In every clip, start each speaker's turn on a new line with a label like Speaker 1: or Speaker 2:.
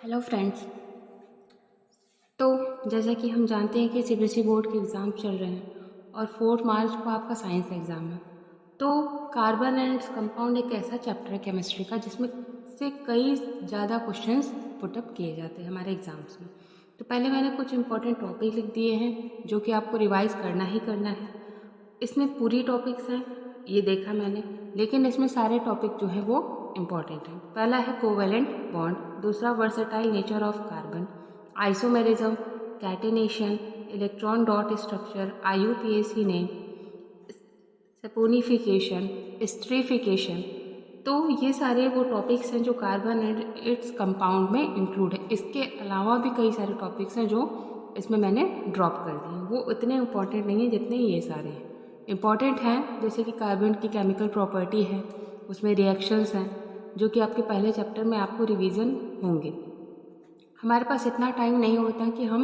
Speaker 1: Hello friends. तो जैसा कि हम जानते हैं कि सीबीएसई बोर्ड के एग्ज़ाम चल रहे हैं और 4 मार्च को आपका साइंस एग्ज़ाम है। तो कार्बन एंड कंपाउंड एक ऐसा चैप्टर है केमिस्ट्री का जिसमें से कई ज़्यादा क्वेश्चंस पुटअप किए जाते हैं हमारे एग्ज़ाम्स में। तो पहले मैंने कुछ इंपॉर्टेंट टॉपिक लिख दिए हैं जो कि आपको रिवाइज़ करना ही करना है। इसमें पूरी टॉपिक्स हैं, ये देखा मैंने, लेकिन इसमें सारे टॉपिक जो है वो इम्पॉर्टेंट हैं। पहला है कोवेलेंट बॉन्ड, दूसरा versatile nature of carbon, isomerism, catenation, electron dot structure, IUPAC name, saponification, esterification. तो ये सारे वो टॉपिक्स हैं जो कार्बन एंड इट्स कंपाउंड में इंक्लूड है। इसके अलावा भी कई सारे टॉपिक्स हैं जो इसमें मैंने ड्रॉप कर दिए। वो उतने इम्पॉर्टेंट नहीं हैं जितने ये सारे हैं। इम्पॉर्टेंट हैं जैसे कि कार्बन की केमिकल प्रॉपर्टी है, उसमें रिएक्शंस हैं जो कि आपके पहले चैप्टर में आपको रिवीजन होंगे। हमारे पास इतना टाइम नहीं होता कि हम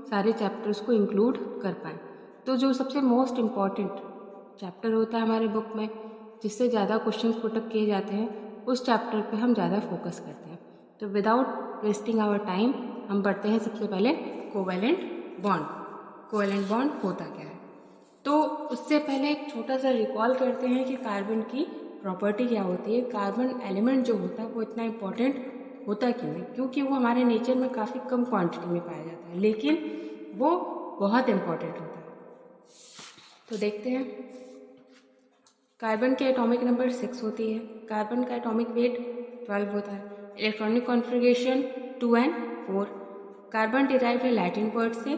Speaker 1: सारे चैप्टर्स को इंक्लूड कर पाएँ। तो जो सबसे मोस्ट इम्पॉर्टेंट चैप्टर होता है हमारे बुक में, जिससे ज़्यादा क्वेश्चंस पुटअप किए जाते हैं, उस चैप्टर पे हम ज़्यादा फोकस करते हैं। तो विदाउट वेस्टिंग आवर टाइम हम बढ़ते हैं सबसे पहले कोवेलेंट बॉन्ड। कोवेलेंट बॉन्ड होता क्या है? तो उससे पहले एक छोटा सा रिकॉल करते हैं कि कार्बन की प्रॉपर्टी क्या होती है। कार्बन एलिमेंट जो होता है वो इतना इम्पोर्टेंट होता क्यों है? क्योंकि वो हमारे नेचर में काफ़ी कम क्वांटिटी में पाया जाता है, लेकिन वो बहुत इम्पोर्टेंट होता है। तो देखते हैं। कार्बन के एटॉमिक नंबर 6 होती है, कार्बन का एटॉमिक वेट 12 होता है, electronic configuration 2 and 4। Carbon derived है लैटिन वर्ड से,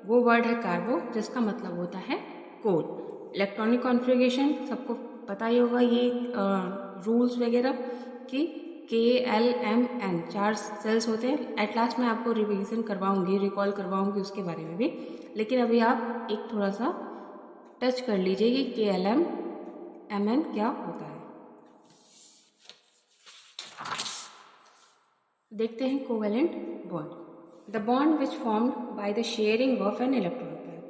Speaker 1: वो वर्ड है कार्बो जिसका मतलब होता है कोल। इलेक्ट्रॉनिक कॉन्फ़िगरेशन सबको पता ही होगा, ये रूल्स वगैरह कि KLMN 4 सेल्स होते हैं। एट लास्ट मैं आपको रिवीजन करवाऊंगी, रिकॉल करवाऊंगी उसके बारे में भी, लेकिन अभी आप एक थोड़ा सा टच कर लीजिए कि KLMN क्या होता है। देखते हैं covalent bond, the bond which formed by the sharing of an electron pair.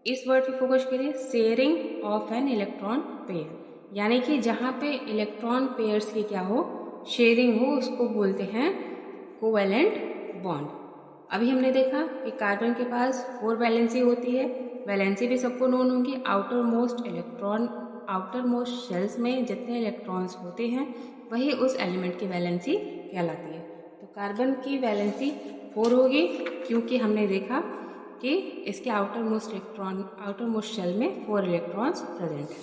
Speaker 1: इस वर्ड पे फोकस करिए, sharing of an electron pair, यानी कि जहाँ पे इलेक्ट्रॉन पेयर्स की क्या हो, शेयरिंग हो, उसको बोलते हैं कोवेलेंट बॉन्ड। अभी हमने देखा कि कार्बन के पास 4 वैलेंसी होती है, वैलेंसी भी सबको नोन होगी। आउटर मोस्ट शेल्स में जितने इलेक्ट्रॉन्स होते हैं वही उस एलिमेंट की वैलेंसी कहलाती है। तो कार्बन की वैलेंसी 4 होगी क्योंकि हमने देखा कि इसके आउटर मोस्ट शेल में 4 इलेक्ट्रॉन्स प्रेजेंट हैं।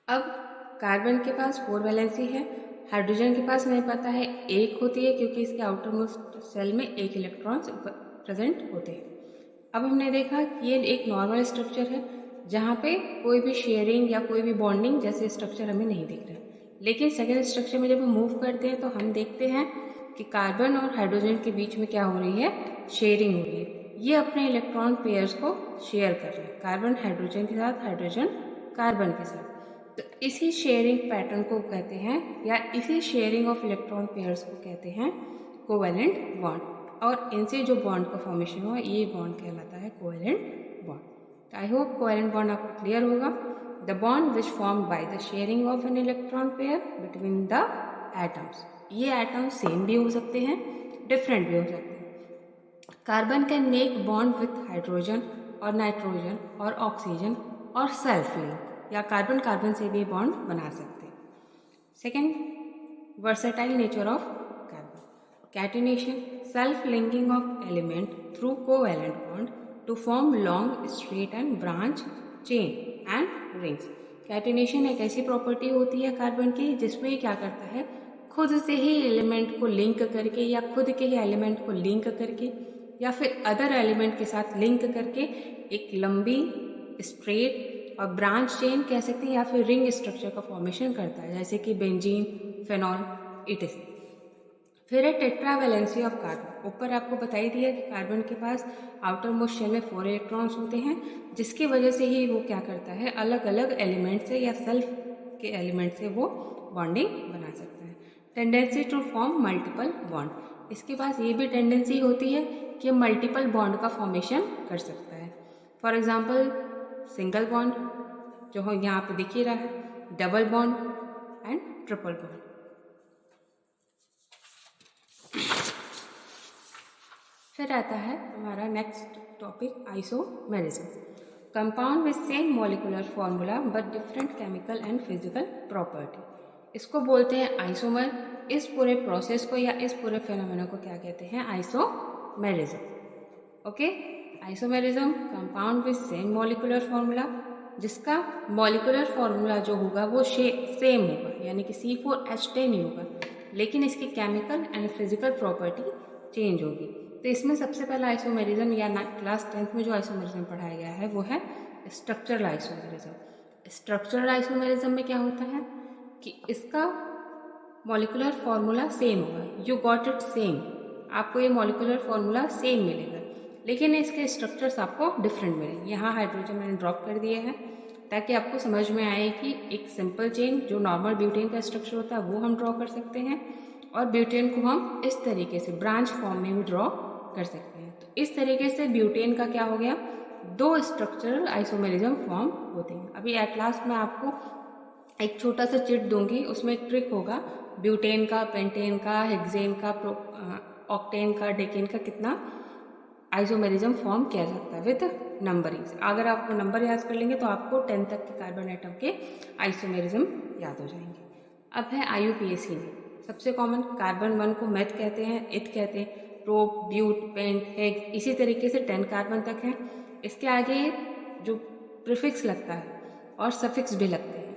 Speaker 1: अब कार्बन के पास 4 वैलेंसी है, हाइड्रोजन के पास नहीं पता है 1 होती है क्योंकि इसके आउटर मोस्ट सेल में 1 इलेक्ट्रॉन्स प्रेजेंट होते हैं। अब हमने देखा कि ये एक नॉर्मल स्ट्रक्चर है जहाँ पे कोई भी शेयरिंग या कोई भी बॉन्डिंग जैसे स्ट्रक्चर हमें नहीं दिख रहा है, लेकिन सेकेंड स्ट्रक्चर में जब हम मूव करते हैं तो हम देखते हैं कि कार्बन और हाइड्रोजन के बीच में क्या हो रही है, शेयरिंग हो रही है। ये अपने इलेक्ट्रॉन पेयर्स को शेयर कर रहे हैं, कार्बन हाइड्रोजन के साथ, हाइड्रोजन कार्बन के साथ। तो इसी शेयरिंग पैटर्न को कहते हैं, या इसी शेयरिंग ऑफ इलेक्ट्रॉन पेयर्स को कहते हैं कोवेलेंट बॉन्ड। और इनसे जो बॉन्ड का फॉर्मेशन हुआ, ये बॉन्ड कहलाता है covalent bond. I hope covalent bond आपको क्लियर होगा। The bond which form by the sharing of an electron pair between the atoms. ये एटम्स सेम भी हो सकते हैं, डिफरेंट भी हो सकते हैं। Carbon can make bond with hydrogen और नाइट्रोजन और ऑक्सीजन और सेल्फ लिंक, या कार्बन कार्बन से भी बॉन्ड बना सकते हैं। Second, versatile nature of carbon, catenation, self linking of element through covalent bond to form long straight and branch chain and rings. Catenation एक ऐसी प्रॉपर्टी होती है कार्बन की जिसमें ये क्या करता है, खुद से ही एलिमेंट को लिंक करके, या खुद के ही एलिमेंट को लिंक करके, या फिर अदर एलिमेंट के साथ लिंक करके एक लंबी स्ट्रेट और ब्रांच चेन कह सकते हैं, या फिर रिंग स्ट्रक्चर का फॉर्मेशन करता है, जैसे कि बेंजीन, फेनॉल, इटिस। फिर है टेट्रा वैलेंसी ऑफ कार्बन। ऊपर आपको बताई दिया कि कार्बन के पास आउटर मोस्ट शेल में 4 इलेक्ट्रॉन्स होते हैं, जिसकी वजह से ही वो क्या करता है, अलग अलग एलिमेंट से या सेल्फ के एलिमेंट से वो बॉन्डिंग बना सकता है। Tendency to form multiple bond, इसके पास ये भी टेंडेंसी होती है कि मल्टीपल बॉन्ड का फॉर्मेशन कर सकता है। फॉर एग्जाम्पल सिंगल बॉन्ड जो हो यहाँ पे दिख ही रहा है, double bond and triple bond. फिर आता है हमारा next topic isomerism. Compound with same molecular formula but different chemical and physical property, इसको बोलते हैं आइसोमर। इस पूरे प्रोसेस को या इस पूरे फिनोमेना को क्या कहते हैं? Isomerism. Okay, isomerism compound with same molecular formula, जिसका मॉलिक्यूलर फॉर्मूला जो होगा वो सेम होगा, यानी कि C4H10 ही होगा, लेकिन इसकी chemical and physical property change होगी। तो इसमें सबसे पहला आइसोमेरिज्म या क्लास 10th में जो आइसोमेरिज्म पढ़ाया गया है वो है स्ट्रक्चरल आइसोमेरिज्म। स्ट्रक्चरल आइसोमेरिज्म में क्या होता है कि इसका मॉलिक्यूलर फॉर्मूला सेम होगा, यू गॉट इट सेम, आपको ये मॉलिक्यूलर फॉर्मूला सेम मिलेगा, लेकिन इसके स्ट्रक्चर्स आपको डिफरेंट मिलेंगे। यहाँ हाइड्रोजन मैंने ड्रॉप कर दिए हैं ताकि आपको समझ में आए कि एक सिंपल चेन जो नॉर्मल ब्यूटेन का स्ट्रक्चर होता है वो हम ड्रॉ कर सकते हैं, और ब्यूटेन को हम इस तरीके से ब्रांच फॉर्म में भी ड्रॉ कर सकते हैं। तो इस तरीके से ब्यूटेन का क्या हो गया, दो स्ट्रक्चरल आइसोमेरिज्म फॉर्म होते हैं। अभी एट लास्ट मैं आपको एक छोटा सा चिट दूंगी, उसमें एक ट्रिक होगा, ब्यूटेन का, पेंटेन का, हेक्सेन का, ऑक्टेन का, डेकेन का कितना आइसोमेरिज्म फॉर्म किया जाता है विद नंबरिंग। अगर आप नंबर याद कर लेंगे तो आपको 10 तक के कार्बन एटम के आइसोमेरिज्म याद हो जाएंगे। अब है IUPAC में सबसे कॉमन कार्बन 1 को मेथ कहते हैं, इथ कहते हैं, प्रोप, ब्यूट, पेंट, हेक्स, इसी तरीके से 10 कार्बन तक है। इसके आगे जो प्रीफिक्स लगता है और सफिक्स भी लगते हैं,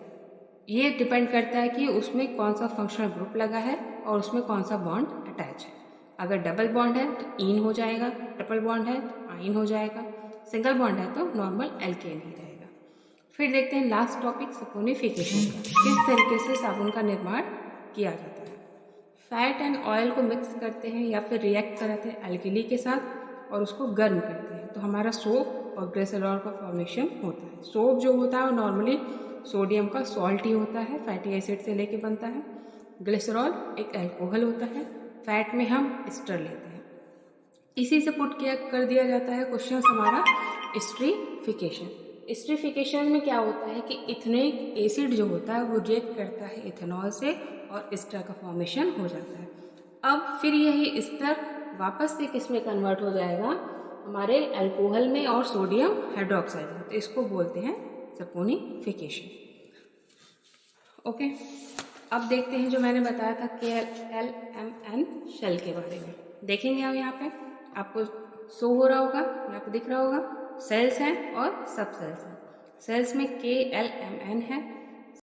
Speaker 1: ये डिपेंड करता है कि उसमें कौन सा फंक्शनल ग्रुप लगा है और उसमें कौन सा बॉन्ड अटैच है। अगर डबल बॉन्ड है तो ईन हो जाएगा, ट्रिपल बॉन्ड है तो आइन हो जाएगा, सिंगल बॉन्ड है तो नॉर्मल एल्केन ही रहेगा। फिर देखते हैं लास्ट टॉपिक सपोनिफिकेशन का, किस तरीके से साबुन का निर्माण किया जाता है। फैट एंड ऑयल को मिक्स करते हैं या फिर रिएक्ट कराते हैं एल्कली के साथ और उसको गर्म करते हैं, तो हमारा सोप और ग्लिसरॉल का फॉर्मेशन होता है। सोप जो होता है वो नॉर्मली सोडियम का सॉल्ट ही होता है, फैटी एसिड से लेके बनता है। ग्लिसरॉल एक अल्कोहल होता है, फैट में हम एस्टर लेते हैं। इसी से पुट किया कर दिया जाता है क्वेश्चन हमारा एस्टरीफिकेशन। एस्टरीफिकेशन में क्या होता है कि इथेनिक एसिड जो होता है वो रिएक्ट करता है इथेनॉल से और एस्टर का फॉर्मेशन हो जाता है। अब फिर यही एस्टर वापस से किस में कन्वर्ट हो जाएगा, हमारे अल्कोहल में और सोडियम हाइड्रोक्साइड में, तो इसको बोलते हैं सपोनिफिकेशन। ओके, अब देखते हैं जो मैंने बताया था KLMN शेल के बारे में। देखेंगे अब यहाँ पे आपको शो हो रहा होगा, यहाँ पे दिख रहा होगा, सेल्स हैं और सब सेल्स हैं। सेल्स में KLMN है